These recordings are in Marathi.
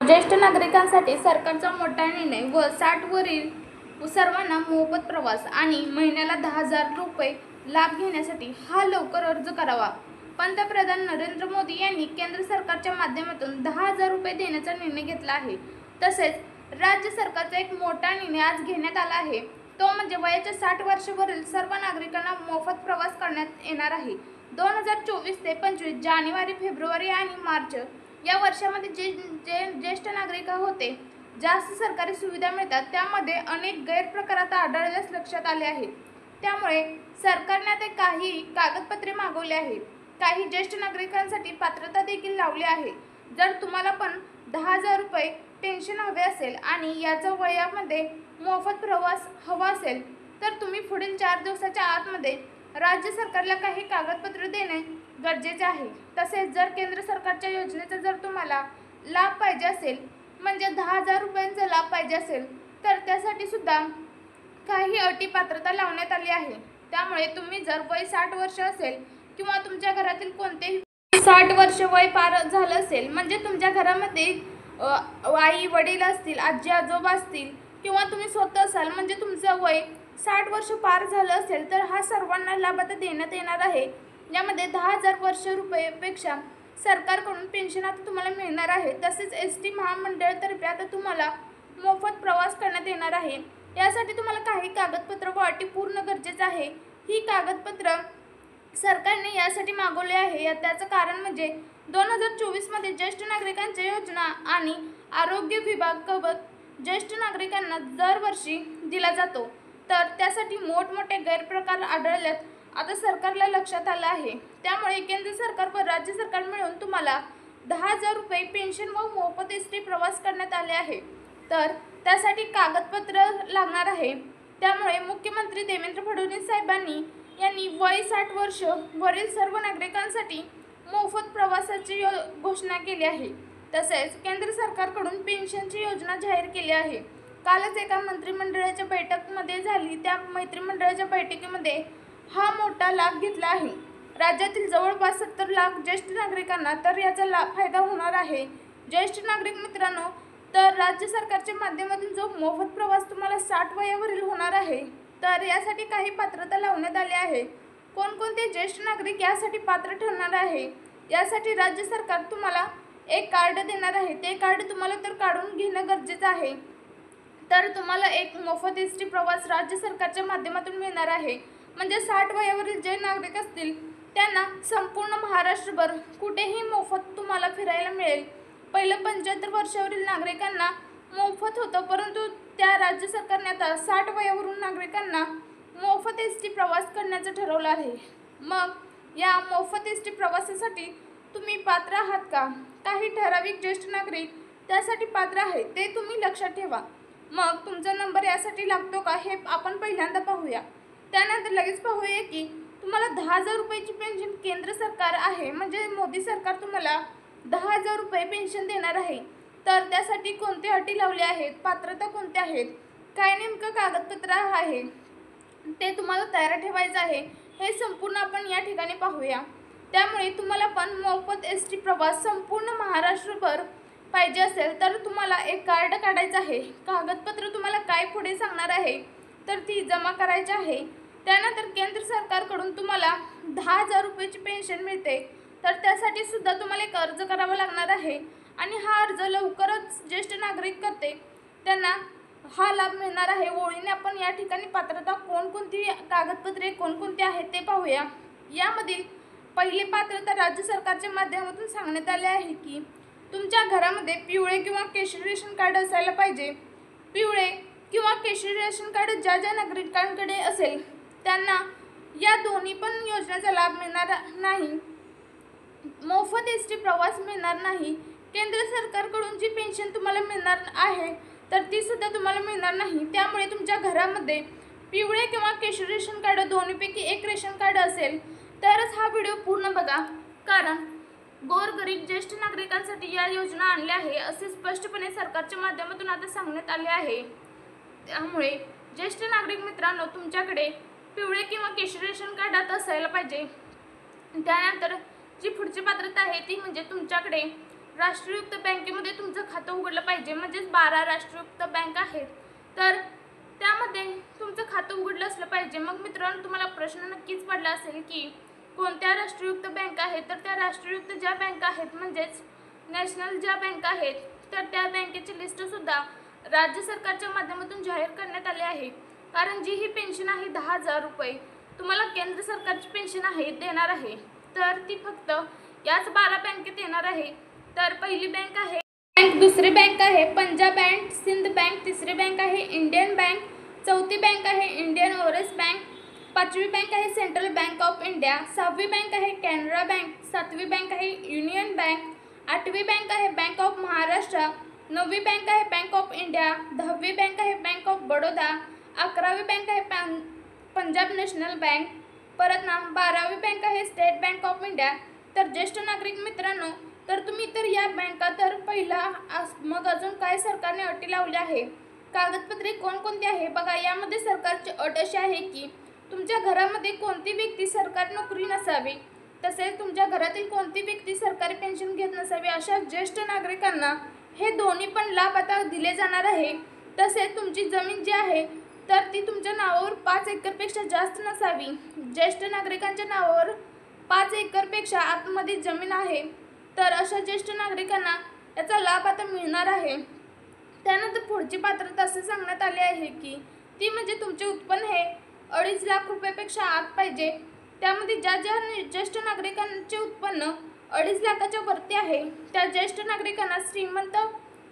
ज्येष्ठ नागरिकांसाठी सरकारचा मोठा निर्णय व 60 वरील सर्वांना मोफत प्रवास आणि महिन्याला 10,000 रुपये लाभ घेण्यासाठी हा लवकर अर्ज करावा। पंतप्रधान नरेंद्र मोदी यांनी केंद्र सरकारच्या माध्यमातून 10,000 रुपये देण्याचा निर्णय घेतला आहे। तसेच राज्य सरकारचा एक मोठा निर्णय आज घेण्यात आला आहे, तो म्हणजे वयाच्या 60 वर्षावरील सर्व नागरिकांना मोफत प्रवास करण्यात येणार आहे। 2024 ते 25 जानेवारी, फेब्रुवारी आणि मार्च या वर्षामध्ये जे ज्येष्ठ नागरिक होते जास्त सरकारी सुविधा मिळतात, त्यामध्ये अनेक गैरप्रकार आता आढळल्यास लक्षात आले आहे। त्यामुळे सरकारने आता काही कागदपत्रे मागवली आहेत। काही ज्येष्ठ नागरिकांसाठी पात्रता देखील लावली आहे। जर तुम्हाला पण 10,000 रुपये पेन्शन हवे असेल आणि याचा वयामध्ये मोफत प्रवास हवा असेल तर तुम्ही पुढील 4 दिवसाच्या आतमध्ये राज्य सरकारला काही कागदपत्रे देणे गरजेचे आहे। तसेच जर केंद्र सरकारच्या योजनेचा जर तुम्हाला लाभ पाहिजे असेल, म्हणजे 10,000 रुपयांचा लाभ पाहिजे असेल, तर त्यासाठी सुद्धा काही अटी पात्रता लावण्यात आली आहे। त्यामुळे तुम्ही जर वय 60 वर्ष असेल किंवा तुमच्या घरातील कोणतेही 60 वर्ष वय पार झालं असेल, म्हणजे तुमच्या घरामध्ये आई वडील असतील, आजी आजोबा असतील किंवा तुम्ही स्वतः असाल, म्हणजे तुमचं वय 60 वर्ष पार झालं असेल, तर हा सर्वांना लाभ आता देण्यात येणार आहे। यामध्ये 10,000 रुपयेपेक्षा सरकारकडून पेन्शन आता तुम्हाला मिळणार आहे। तसेच एसटी महामंडळातर्फे आता तुम्हाला मोफत प्रवास करण्यात येणार आहे। यासाठी तुम्हाला काही कागदपत्र व अटी पूर्ण गरजेचं आहे। ही कागदपत्र सरकारने यासाठी मागवले आहे। त्याचं कारण म्हणजे 2024 मध्ये ज्येष्ठ नागरिकांच्या योजना आणि आरोग्य विभागाबाबत ज्येष्ठ नागरिकांना दरवर्षी दिला जातो, तर त्यासाठी मोठमोठे गैरप्रकार आढळल्यात आता सरकारला लक्षात आलं आहे। त्यामुळे केंद्र सरकार व राज्य सरकार मिळून तुम्हाला 10,000 रुपये पेन्शन व मोफत एसटी प्रवास करण्यात आले आहे। तर त्यासाठी कागदपत्र लागणार आहे। त्यामुळे मुख्यमंत्री देवेंद्र फडणवीस साहेबांनी यांनी वय 60 वर्ष वरील सर्व नागरिकांसाठी मोफत प्रवासाची घोषणा केली आहे। तसेच केंद्र सरकारकडून पेन्शनची योजना जाहीर केली आहे। कालच एका मंत्रिमंडळाच्या बैठकीमध्ये झाली, त्या मंत्रिमंडळाच्या बैठकीमध्ये हा मोठा लाभ घेतला आहे। राज्यातील जवळपास 70 लाख ज्येष्ठ नागरिकांना तर याचा फायदा होणार आहे। ज्येष्ठ नागरिक मित्रांनो, तर राज्य सरकारच्या माध्यमातून जो मोफत प्रवास तुम्हाला 60 वयावरील होणार आहे, तर यासाठी काही पात्रता लावण्यात आली आहे। कोणकोणते ज्येष्ठ नागरिक यासाठी पात्र ठरणार आहे, यासाठी राज्य सरकार तुम्हाला एक कार्ड देणार आहे। ते कार्ड तुम्हाला तर काढून घेणं गरजेचं आहे। तर तुम्हाला एक मोफत एसटी प्रवास राज्य सरकारच्या माध्यमातून मिळणार आहे। म्हणजे 60 वयावरील जे नागरिक असतील त्यांना संपूर्ण महाराष्ट्रभर कुठेही मोफत तुम्हाला फिरायला मिळेल। पहिलं 75 वर्षावरील नागरिकांना मोफत होतं, परंतु त्या राज्य सरकारने आता 60 वयावरील नागरिकांना मोफत एसटी प्रवास करण्याचं ठरवलं आहे। मग या मोफत एसटी प्रवासासाठी तुम्ही पात्र आहात का? काही ठराविक ज्येष्ठ नागरिक त्यासाठी पात्र आहेत, ते तुम्ही लक्षात ठेवा। मग तुमचा नंबर यासाठी लागतो का, हे आपण पहिल्यांदा पाहूया। त्यानंतर लगेच पाहूया की तुम्हाला 10,000 रुपयाची पेन्शन केंद्र सरकार आहे, म्हणजे मोदी सरकार तुम्हाला 10,000 रुपये पेन्शन देणार आहे। तर त्यासाठी कोणते अटी लावले आहेत, पात्रता कोणत्या आहेत, काय नेमकं कागदपत्र आहे, ते तुम्हाला तयार ठेवायचं आहे, हे संपूर्ण आपण या ठिकाणी पाहूया। त्यामुळे तुम्हाला पण मोफत एसटी प्रवास संपूर्ण महाराष्ट्रभर पाहिजे असेल तर तुम्हाला एक कार्ड काढायचं आहे। कागदपत्र तुम्हाला काय पुढे सांगणार आहे, तर ती जमा करायची आहे। त्यानंतर केंद्र सरकारकडून तुम्हाला 10,000 रुपयाची पेन्शन मिळते, तर त्यासाठी सुद्धा तुम्हाला एक अर्ज करावा लागणार आहे। आणि हा अर्ज लवकरच ज्येष्ठ नागरिक करते त्यांना हा लाभ मिळणार आहे। ओळीने आपण या ठिकाणी पात्रता कोणकोणती कागदपत्रे कोणकोणती आहेत ते पाहूया। यामधील पहिली पात्रता राज्य सरकारच्या माध्यमातून सांगण्यात आले आहे की तुमच्या घरामध्ये पिवळे किंवा केशरी रेशन कार्ड असायला पाहिजे। पिवळे किंवा केशरी रेशन कार्ड ज्या ज्या नागरिकांकडे असेल त्यांना या दोन्ही पण योजनेचा लाभ मिळणार नाही, मोफत एसटी प्रवास मिळणार नाही। केंद्र सरकारकडून जी पेन्शन तुम्हाला मिळणार आहे तर ती सुद्धा तुम्हाला मिळणार नाही। त्यामुळे तुमच्या घरामध्ये पिवळे किंवा केशरी रेशन कार्ड दोन्हीपैकी एक रेशन कार्ड असेल तरच हा व्हिडिओ पूर्ण बघा, कारण गोरगरीब ज्येष्ठ नागरिकांसाठी या योजना आणल्या आहे असे स्पष्टपणे सरकारच्या माध्यमातून आता सांगण्यात आले आहे। त्यामुळे ज्येष्ठ नागरिक मित्रांनो, तुमच्याकडे पिवळे किंवा केशरी रेशन कार्ड आता असायला पाहिजे। त्यानंतर जी पुढची पात्रता आहे ती म्हणजे तुमच्याकडे राष्ट्रीयकृत बँकेमध्ये तुमचं खातं उघडलं उघडलं पाहिजे, म्हणजेच 12 राष्ट्रीयकृत बँक आहेत तर त्यामध्ये तुमचं खातं उघडलं असलं पाहिजे। मग मित्रांनो, तुम्हाला प्रश्न नक्कीच पडला असेल की कोणत्या राष्ट्रीयकृत बँक आहेत, तर त्या राष्ट्रीयकृत ज्या बँक आहेत म्हणजेच नॅशनल ज्या बँक आहेत तर त्या बँकेची लिस्टसुद्धा राज्य सरकारच्या माध्यमातून जाहीर करण्यात आली आहे। कारण जी ही पेन्शन आहे 10,000 रुपये तुम्हाला केंद्र सरकारची पेन्शन आहे देणार आहे, तर ती फक्त याच 12 बँकेत येणार आहे। तर पहिली बँक आहे दुसरी बँक आहे पंजाब बँक, सिंध बँक, तिसरी बँक आहे इंडियन बँक, चौथी बँक आहे इंडियन ओव्हरसीज बँक, पाचवी बँक आहे सेंट्रल बँक ऑफ इंडिया, सहावी बँक आहे कॅनरा बँक, सातवी बँक आहे युनियन बँक, आठवी बँक आहे बँक ऑफ महाराष्ट्र, नववी बँक आहे बँक ऑफ इंडिया, दहावी बँक आहे बँक ऑफ बडोदा, अकरावी बँक आहे पंजाब नॅशनल बँक, परत ना 12वी बँक आहे स्टेट बँक ऑफ इंडिया। तर ज्येष्ठ नागरिक मित्रांनो, तर तुम्ही तर या बँका तर पहिला मग अजून काय सरकारने अटी लावली आहे, कागदपत्रे कोणकोणती आहे बघा। यामध्ये सरकारची अट अशी आहे की तुमच्या घरामध्ये कोणती व्यक्ती सरकारी नोकरी नसावी, तसेच तुमच्या घरातील कोणती व्यक्ती सरकारी पेन्शन घेत नसावी, अशा ज्येष्ठ नागरिकांना हे दोन्ही पण लाभ आता दिले जाणार आहे। तसेच तुमची जमीन जी आहे तर ती तुमच्या नावावर 5 एकरपेक्षा जास्त नसावी। ज्येष्ठ नागरिकांच्या नावावर 5 एकरपेक्षा आतमध्ये जमीन आहे तर अशा ज्येष्ठ नागरिकांना याचा लाभ आता मिळणार आहे। त्यानंतर पुढची पात्रता असे सांगण्यात आली आहे की ती म्हणजे तुमचे उत्पन्न हे 2.5 लाख रुपयापेक्षा आत पाहिजे। त्यामध्ये ज्या ज्येष्ठ नागरिकांचे उत्पन्न 2.5 लाखाच्या वरती आहे त्या ज्येष्ठ नागरिकांना श्रीमंत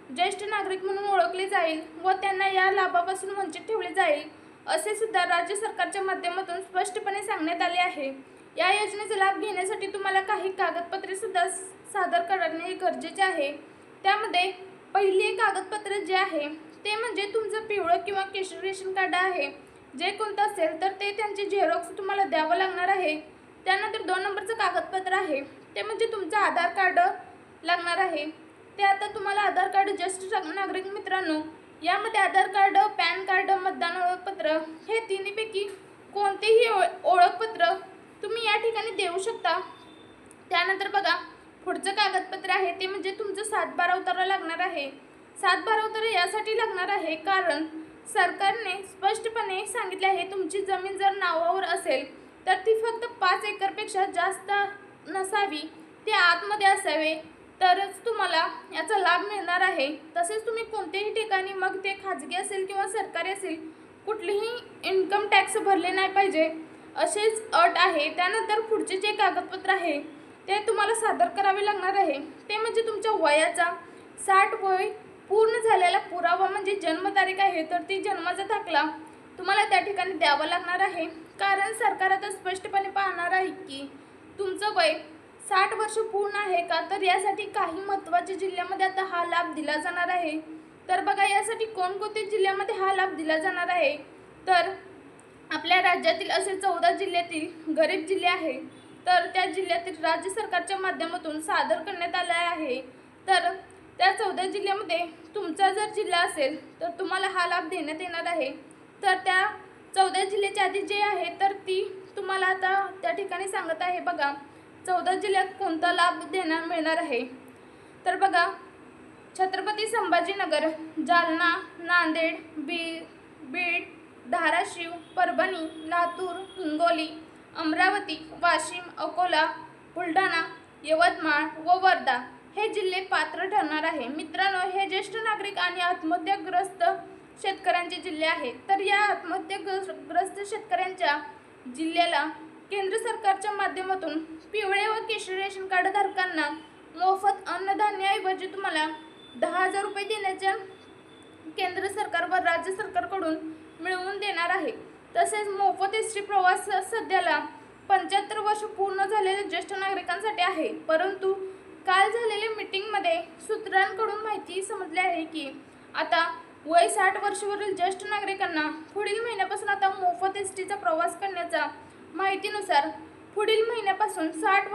ज्येष्ठ नागरिक म्हणून ओळखले जाईल व त्यांना या लाभापासून वंचित ठेवले जाईल, असे सुद्धा राज्य सरकारच्या माध्यमातून स्पष्टपणे सांगण्यात आले आहे। या योजनेचा लाभ घेण्यासाठी तुम्हाला काही कागदपत्रे सुद्धा सादर करणे गरजेचे आहे। त्यामध्ये पहिली कागदपत्र जे आहे ते म्हणजे तुमचं पिवळं किंवा केशरी रेशन कार्ड आहे, जे कोणतं असेल तर ते त्यांचे झेरॉक्स तुम्हाला द्यावं लागणार आहे। त्यानंतर 2 नंबरचं कागदपत्र आहे ते म्हणजे तुमचं आधार कार्ड लागणार आहे। ते आता तुम्हाला आधार कार्ड ज्येष्ठ नागरिक मित्रांनो, यामध्ये आधार कार्ड, पॅन कार्ड, मतदान ओळखपत्र हे तिन्हीपैकी कोणतेही ओळखपत्र तुम्ही या ठिकाणी देऊ शकता। त्यानंतर बघा पुढचं कागदपत्र आहे ते म्हणजे तुमचं 7/12 उतारा लागणार आहे। 7/12 उतारा यासाठी लागणार आहे कारण सरकारने स्पष्टपणे सांगितले आहे तुमची जमीन जर नावावर असेल तर ती फक्त 5 एकरपेक्षा जास्त नसावी, ते आतमध्ये असावे, तरच तुम्हाला याचा लाभ मिळणार आहे। तसेच तुम्ही कोणत्याही ठिकाणी मग ते खाजगी असेल किंवा सरकारी असेल कुठलीही इन्कम टॅक्स भरले नाही पाहिजे, असेच अट आहे। त्यानंतर पुढचे जे कागदपत्र आहे ते तुम्हाला सादर करावे लागणार आहे ते म्हणजे तुमच्या वयाचा 60 वय पूर्ण झालेला पुरावा म्हणजे जन्मतारीख आहे तर ती जन्माचा दाखला तुम्हाला त्या ठिकाणी द्यावा लागणार आहे। कारण सरकार आता स्पष्टपणे पाहणार आहे की तुमचं वय 60 वर्ष पूर्ण आहे का, तर यासाठी काही महत्त्वाच्या जिल्ह्यामध्ये आता हा लाभ दिला जाणार आहे। तर बघा यासाठी कोणकोणत्या जिल्ह्यामध्ये हा लाभ दिला जाणार आहे, तर आपल्या राज्यातील असे 14 जिल्ह्यातील गरीब जिल्हे आहे तर त्या जिल्ह्यातील राज्य सरकारच्या माध्यमातून सादर करण्यात आले आहे। तर त्या 14 जिल्ह्यामध्ये तुमचा जर जिल्हा असेल तर तुम्हाला हा लाभ देण्यात येणार आहे। तर त्या 14 जिल्ह्याच्या आधी जे आहे तर ती तुम्हाला आता त्या ठिकाणी सांगत आहे बघा 14 जिल्ह्यात कोणता लाभ मिळणार आहे। तर बघा छत्रपती संभाजीनगर, जालना, नांदेड, बीड, धाराशिव, परभणी, लातूर, हिंगोली, अमरावती, वाशिम, अकोला, बुलढाणा, यवतमाळ व वर्धा हे जिल्हे पात्र ठरणार आहे। मित्रांनो, हे ज्येष्ठ नागरिक आणि आत्महत्याग्रस्त शेतकऱ्यांचे जिल्हे आहेत। तर या आत्महत्याग्रस्त शेतकऱ्यांच्या जिल्ह्याला केंद्र सरकारच्या माध्यमातून पिवळे व केशरी रेशन कार्ड धारकांना मोफत अन्नधान्याऐवजी तुम्हाला 10,000 रुपये देण्याच्या केंद्र सरकार व राज्य सरकारकडून मिळवून देणार आहे। तसेच मोफत एसटी प्रवास सध्याला 75 वर्ष पूर्ण झालेल्या ज्येष्ठ नागरिकांसाठी आहे, परंतु काल झालेल्या मीटिंगमध्ये सूत्रांकडून माहिती समजली आहे की आता वय 60 वर्षावरील ज्येष्ठ नागरिकांना पुढील महिन्यापासून आता मोफत एसटीचा प्रवास करण्याचा माहितीनुसार पुढील महिन्यापासून 60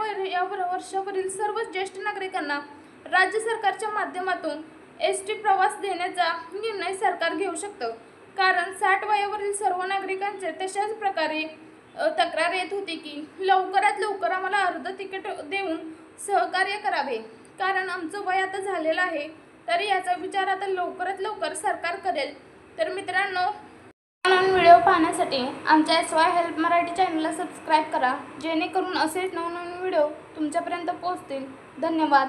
वर्षावरील सर्व ज्येष्ठ नागरिकांना राज्य सरकारच्या माध्यमातून एसटी प्रवास देण्याचा निर्णय सरकार घेऊ शकतं। कारण 60 वयावरील सर्व नागरिकांचे तशाच प्रकारे तक्रार येत होती की लवकरात लवकर आम्हाला अर्ध तिकीट देऊन सहकार्य करावे, कारण आमचं वय आता झालेलं आहे तर याचा विचार आता लवकरात लवकर सरकार करेल. तर मित्रांनो, नवीन व्हिडिओ पाहण्यासाठी आमच्या SY हेल्प मराठी चॅनलला सबस्क्राईब करा, जेणेकरून असेच नवनवीन व्हिडिओ तुमच्यापर्यंत पोहोचतील. धन्यवाद.